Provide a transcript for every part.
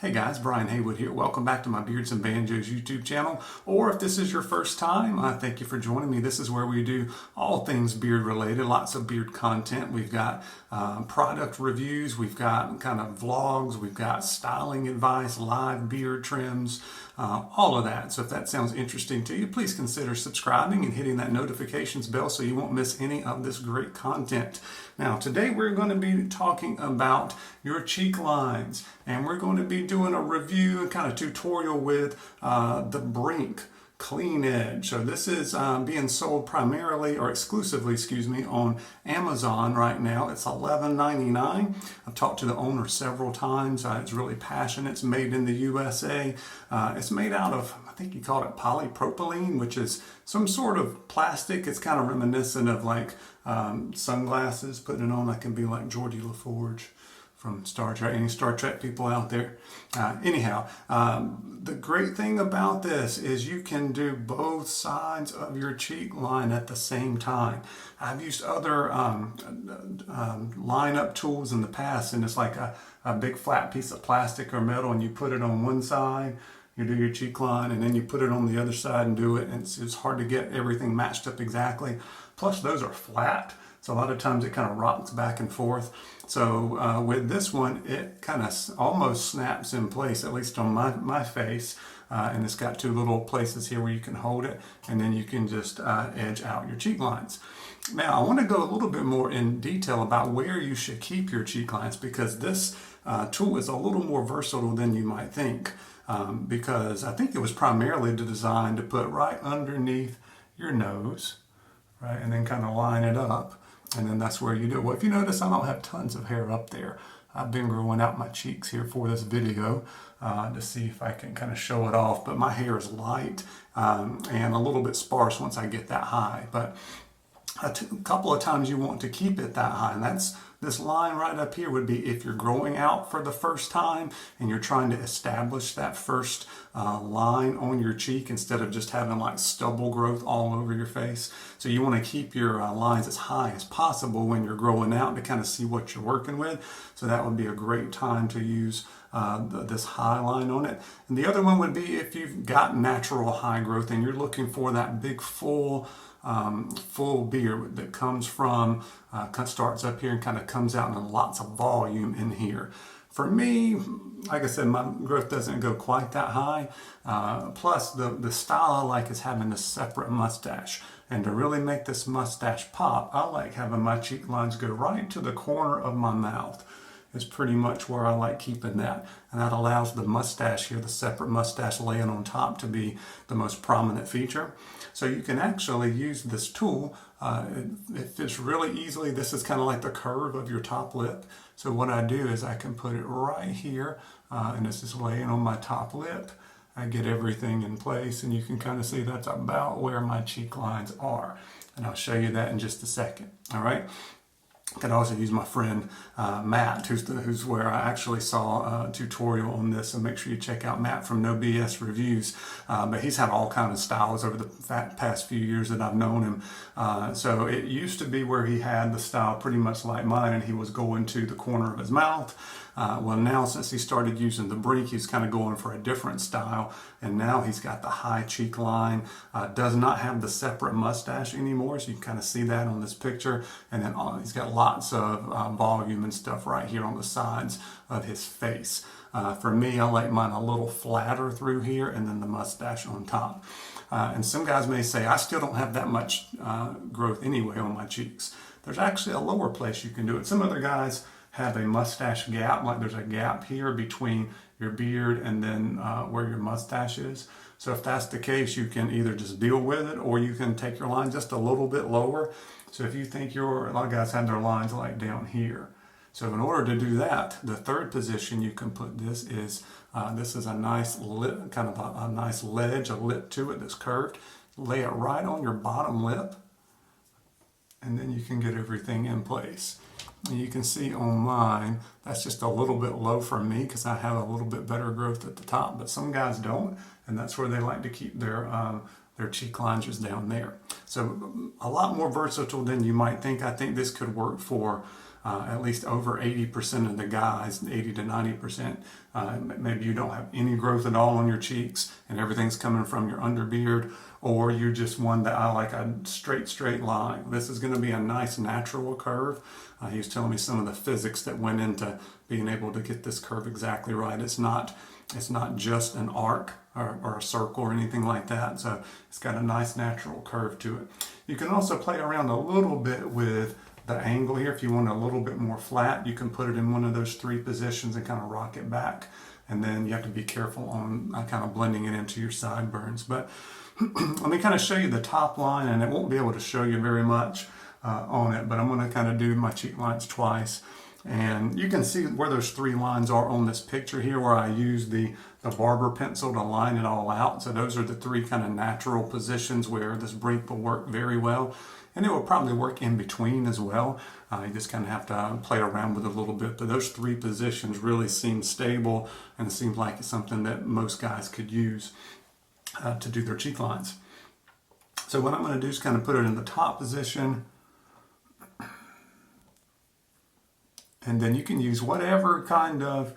Hey guys, Brian Haywood here. Welcome back to my Beards and Banjos YouTube channel. Or if this is your first time, thank you for joining me. This is where we do all things beard related, lots of beard content. We've got product reviews, we've got kind of vlogs, we've got styling advice, live beard trims, all of that. So if that sounds interesting to you, please consider subscribing and hitting that notifications bell so you won't miss any of this great content. Now today we're going to be talking about your cheek lines, and we're going to be doing a review and kind of tutorial with the Brink Clean Edge. So this is being sold primarily or exclusively, on Amazon right now. It's $11.99. I've talked to the owner several times. It's really passionate. It's made in the USA. It's made out of, I think he called it polypropylene, which is some sort of plastic. It's kind of reminiscent of like sunglasses. Putting it on, that can be like Geordie LaForge from Star Trek, any Star Trek people out there. The great thing about this is you can do both sides of your cheek line at the same time. I've used other line-up tools in the past, and it's like a big flat piece of plastic or metal, and you put it on one side, you do your cheek line, and then you put it on the other side and do it, and it's hard to get everything matched up exactly. Plus those are flat, so a lot of times it kind of rocks back and forth. So with this one, it kind of almost snaps in place, at least on my face. And it's got two little places here where you can hold it, and then you can just edge out your cheek lines. Now I want to go a little bit more in detail about where you should keep your cheek lines, because this tool is a little more versatile than you might think. Because I think it was primarily designed to put right underneath your nose, right, and then kind of line it up. And then that's where you do it. Well, if you notice, I don't have tons of hair up there. I've been growing out my cheeks here for this video to see if I can kind of show it off. But my hair is light and a little bit sparse once I get that high. But a couple of times you want to keep it that high, and that's this line right up here would be if you're growing out for the first time and you're trying to establish that first line on your cheek instead of just having like stubble growth all over your face. So you want to keep your lines as high as possible when you're growing out to kind of see what you're working with. So that would be a great time to use this high line on it. And the other one would be if you've got natural high growth and you're looking for that big full beard that comes from starts up here and kind of comes out in lots of volume in here. For me, like I said, my growth doesn't go quite that high. Plus the style I like is having a separate mustache. And to really make this mustache pop, I like having my cheek lines go right to the corner of my mouth. Is pretty much where I like keeping that. And that allows the mustache here, the separate mustache laying on top, to be the most prominent feature. So you can actually use this tool. It fits really easily. This is kind of like the curve of your top lip. So what I do is I can put it right here, and this is laying on my top lip. I get everything in place, and you can kind of see that's about where my cheek lines are. And I'll show you that in just a second. All right. I can also use my friend Matt, who's where I actually saw a tutorial on this, so make sure you check out Matt from No BS Reviews. But he's had all kinds of styles over the past few years that I've known him. So it used to be where he had the style pretty much like mine, and he was going to the corner of his mouth. Well, now since he started using the Brink, he's kind of going for a different style, and now he's got the high cheek line. Does not have the separate mustache anymore, so you can kind of see that on this picture. And then he's got lots of volume and stuff right here on the sides of his face. For me, I like mine a little flatter through here, and then the mustache on top. And some guys may say, I still don't have that much growth anyway on my cheeks. There's actually a lower place you can do it. Some other guys have a mustache gap, like there's a gap here between your beard and then where your mustache is. So if that's the case, you can either just deal with it, or you can take your line just a little bit lower. So if you think a lot of guys have their lines like down here. So in order to do that, the third position you can put this is a nice lip, kind of a nice ledge, a lip to it that's curved. Lay it right on your bottom lip, and then you can get everything in place. And you can see on mine, that's just a little bit low for me because I have a little bit better growth at the top, but some guys don't, and that's where they like to keep their cheek lines just down there. So a lot more versatile than you might think. I think this could work for at least over 80% of the guys, 80 to 90%, maybe you don't have any growth at all on your cheeks and everything's coming from your underbeard, or you're just one that I like a straight line. This is going to be a nice natural curve. He was telling me some of the physics that went into being able to get this curve exactly right. It's not just an arc or a circle or anything like that. So it's got a nice natural curve to it. You can also play around a little bit with the angle here. If you want a little bit more flat, you can put it in one of those 3 positions and kind of rock it back. And then you have to be careful on kind of blending it into your sideburns. But let me kind of show you the top line, and it won't be able to show you very much on it, but I'm going to kind of do my cheek lines twice. And you can see where those 3 lines are on this picture here, where I use the barber pencil to line it all out. So those are the 3 kind of natural positions where this Brink will work very well. And it will probably work in between as well. You just kind of have to play around with it a little bit. But those 3 positions really seem stable, and it seems like it's something that most guys could use to do their cheek lines. So what I'm going to do is kind of put it in the top position. And then you can use whatever kind of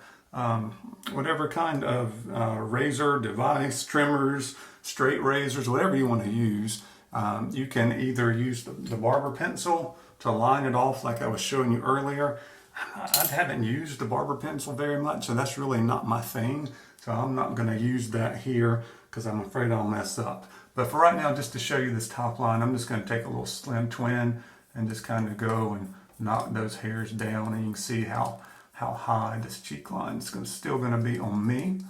razor, device, trimmers, straight razors, whatever you want to use. You can either use the barber pencil to line it off like I was showing you earlier. I haven't used the barber pencil very much, so that's really not my thing. So I'm not going to use that here because I'm afraid I'll mess up. But for right now, just to show you this top line, I'm just going to take a little slim twin and just kind of go and knock those hairs down, and you can see how high this cheek line is still going to be on me.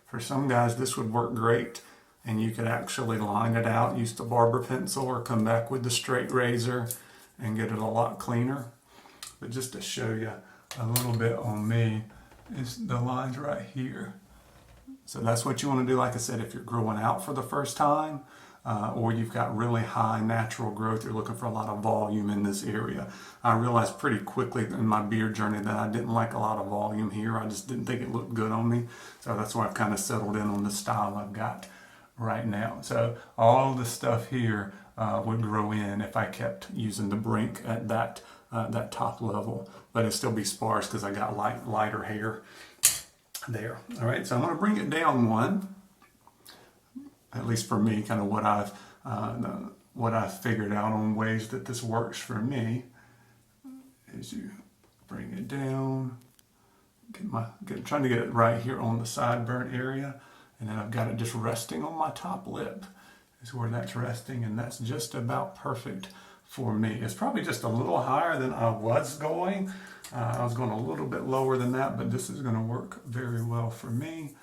For some guys, this would work great, and you could actually line it out, use the barber pencil, or come back with the straight razor and get it a lot cleaner. But just to show you a little bit on me, is the lines right here. So that's what you want to do, like I said, if you're growing out for the first time, or you've got really high natural growth, you're looking for a lot of volume in this area. I realized pretty quickly in my beard journey that I didn't like a lot of volume here. I just didn't think it looked good on me. So that's why I've kind of settled in on the style I've got right now. So all the stuff here would grow in if I kept using the Brink at that top level, but it'd still be sparse because I got lighter hair there. All right, so I'm going to bring it down 1. At least for me, kind of what I've figured out on ways that this works for me is you bring it down, trying to get it right here on the sideburn area, and then I've got it just resting on my top lip is where that's resting, and that's just about perfect for me. It's probably just a little higher than I was going. I was going a little bit lower than that, but this is going to work very well for me.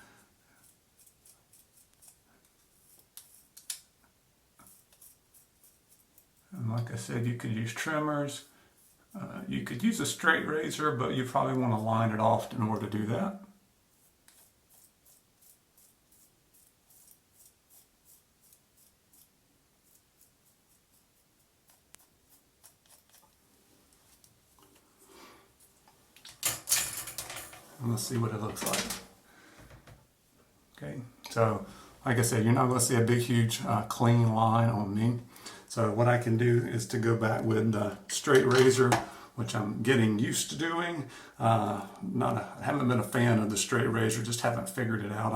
And like I said, you could use trimmers. You could use a straight razor, but you probably want to line it off in order to do that. And let's see what it looks like. Okay, so like I said, you're not going to see a big, huge, clean line on me. So what I can do is to go back with the straight razor, which I'm getting used to doing. I haven't been a fan of the straight razor, just haven't figured it out.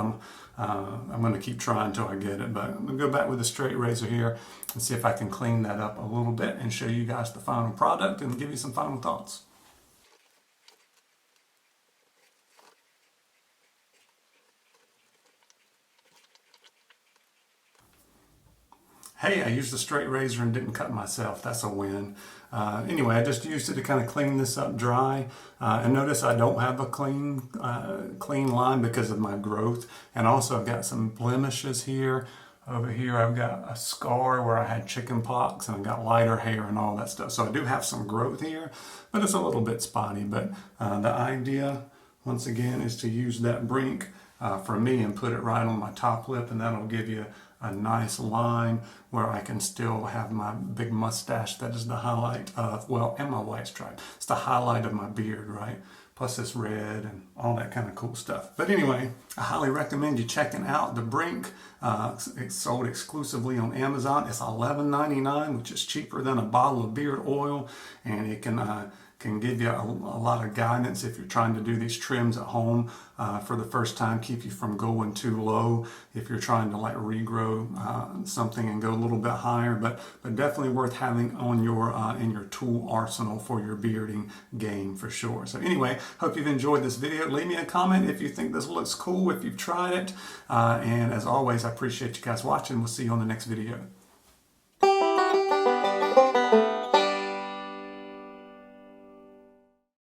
I'm going to keep trying until I get it, but I'm going to go back with the straight razor here and see if I can clean that up a little bit and show you guys the final product and give you some final thoughts. Hey, I used the straight razor and didn't cut myself. That's a win. Anyway, I just used it to kind of clean this up dry. And notice I don't have a clean line because of my growth. And also I've got some blemishes here. Over here I've got a scar where I had chicken pox, and I've got lighter hair and all that stuff. So I do have some growth here, but it's a little bit spotty. But the idea, once again, is to use that Brink for me and put it right on my top lip, and that'll give you a nice line where I can still have my big mustache. That is the highlight of, well, and my white stripe. It's the highlight of my beard, right? Plus it's red and all that kind of cool stuff. But anyway, I highly recommend you checking out the Brink. It's sold exclusively on Amazon. It's $11.99, which is cheaper than a bottle of beard oil, and it can can give you a lot of guidance if you're trying to do these trims at home for the first time, keep you from going too low if you're trying to like regrow something and go a little bit higher, but definitely worth having on your in your tool arsenal for your bearding game for sure. So anyway, hope you've enjoyed this video. Leave me a comment if you think this looks cool, if you've tried it, and as always, I appreciate you guys watching. We'll see you on the next video.